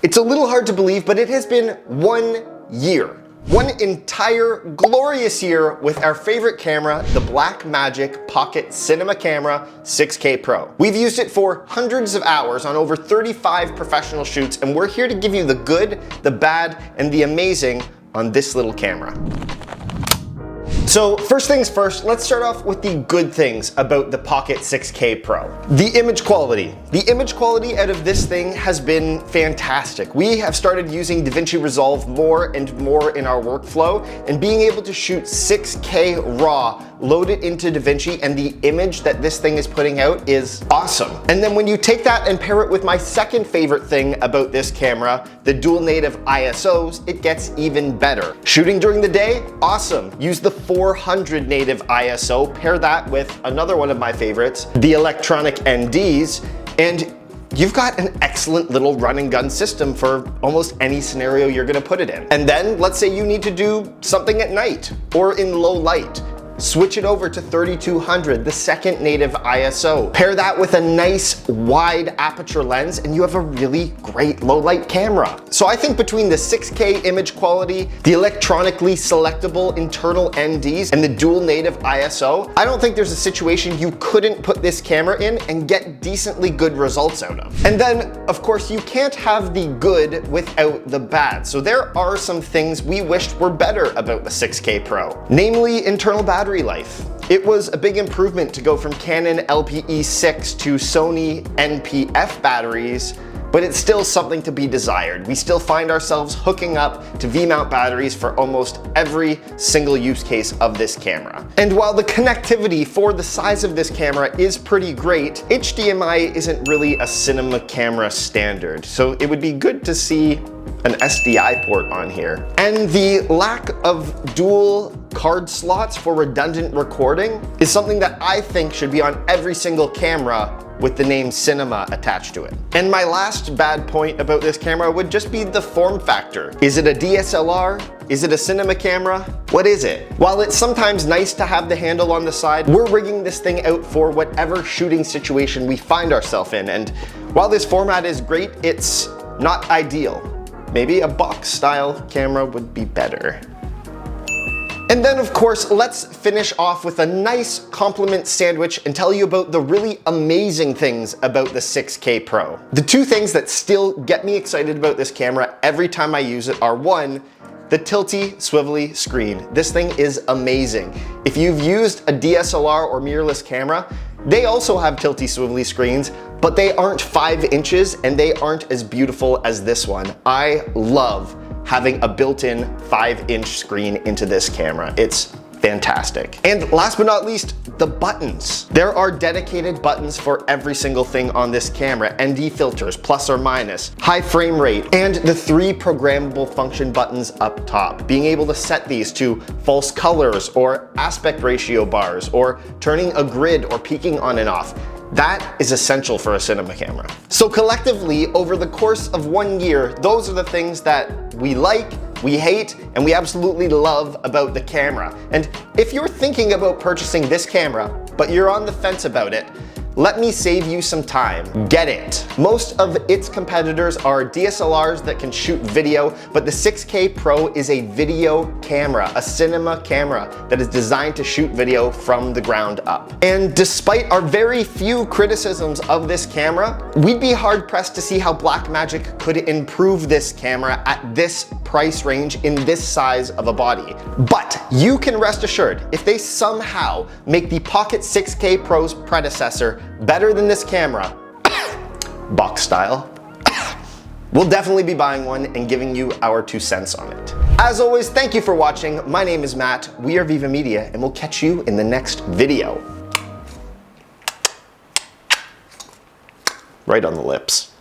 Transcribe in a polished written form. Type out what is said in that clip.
It's a little hard to believe, but it has been 1 year. One entire glorious year with our favorite camera, the Blackmagic Pocket Cinema Camera 6K Pro. We've used it for hundreds of hours on over 35 professional shoots, and we're here to give you the good, the bad, and the amazing on this little camera. So first things first, let's start off with the good things about the Pocket 6K Pro. The image quality. The image quality out of this thing has been fantastic. We have started using DaVinci Resolve more and more in our workflow, and being able to shoot 6K RAW, load it into DaVinci, and the image that this thing is putting out is awesome. And then when you take that and pair it with my second favorite thing about this camera, the dual native ISOs, it gets even better. Shooting during the day, awesome. Use the 400 native ISO, pair that with another one of my favorites, the electronic NDs, and you've got an excellent little run and gun system for almost any scenario you're gonna put it in. And then let's say you need to do something at night or in low light. Switch it over to 3200, the second native ISO. Pair that with a nice wide aperture lens and you have a really great low light camera. So I think between the 6K image quality, the electronically selectable internal NDs, and the dual native ISO, I don't think there's a situation you couldn't put this camera in and get decently good results out of. And then, of course, you can't have the good without the bad. So there are some things we wished were better about the 6K Pro, namely internal battery life. It was a big improvement to go from Canon LPE6 to Sony NPF batteries, but it's still something to be desired. We still find ourselves hooking up to V-mount batteries for almost every single use case of this camera. And while the connectivity for the size of this camera is pretty great, HDMI isn't really a cinema camera standard, so it would be good to see an SDI port on here. And the lack of dual card slots for redundant recording is something that I think should be on every single camera with the name cinema attached to it. And my last bad point about this camera would just be the form factor. Is it a DSLR? Is it a cinema camera? What is it? While it's sometimes nice to have the handle on the side, we're rigging this thing out for whatever shooting situation we find ourselves in. And while this format is great, it's not ideal. Maybe a box style camera would be better. And then of course, let's finish off with a nice compliment sandwich and tell you about the really amazing things about the 6K Pro. The two things that still get me excited about this camera every time I use it are, one, the tilty, swivelly screen. This thing is amazing. If you've used a DSLR or mirrorless camera, they also have tilty, swivelly screens, but they aren't 5 inches and they aren't as beautiful as this one. I love having a built-in 5-inch screen into this camera. It's fantastic. And last but not least, the buttons. There are dedicated buttons for every single thing on this camera. ND filters, plus or minus, high frame rate, and the 3 programmable function buttons up top. Being able to set these to false colors or aspect ratio bars or turning a grid or peaking on and off. That is essential for a cinema camera. So collectively, over the course of 1 year, those are the things that we like, we hate, and we absolutely love about the camera. And if you're thinking about purchasing this camera, but you're on the fence about it, let me save you some time. Get it. Most of its competitors are DSLRs that can shoot video, but the 6K Pro is a video camera, a cinema camera that is designed to shoot video from the ground up. And despite our very few criticisms of this camera, we'd be hard pressed to see how Blackmagic could improve this camera at this price range in this size of a body. But you can rest assured, if they somehow make the Pocket 6K Pro's predecessor better than this camera, box style, we'll definitely be buying one and giving you our 2 cents on it. As always, thank you for watching. My name is Matt, we are Viva Media, and we'll catch you in the next video. Right on the lips.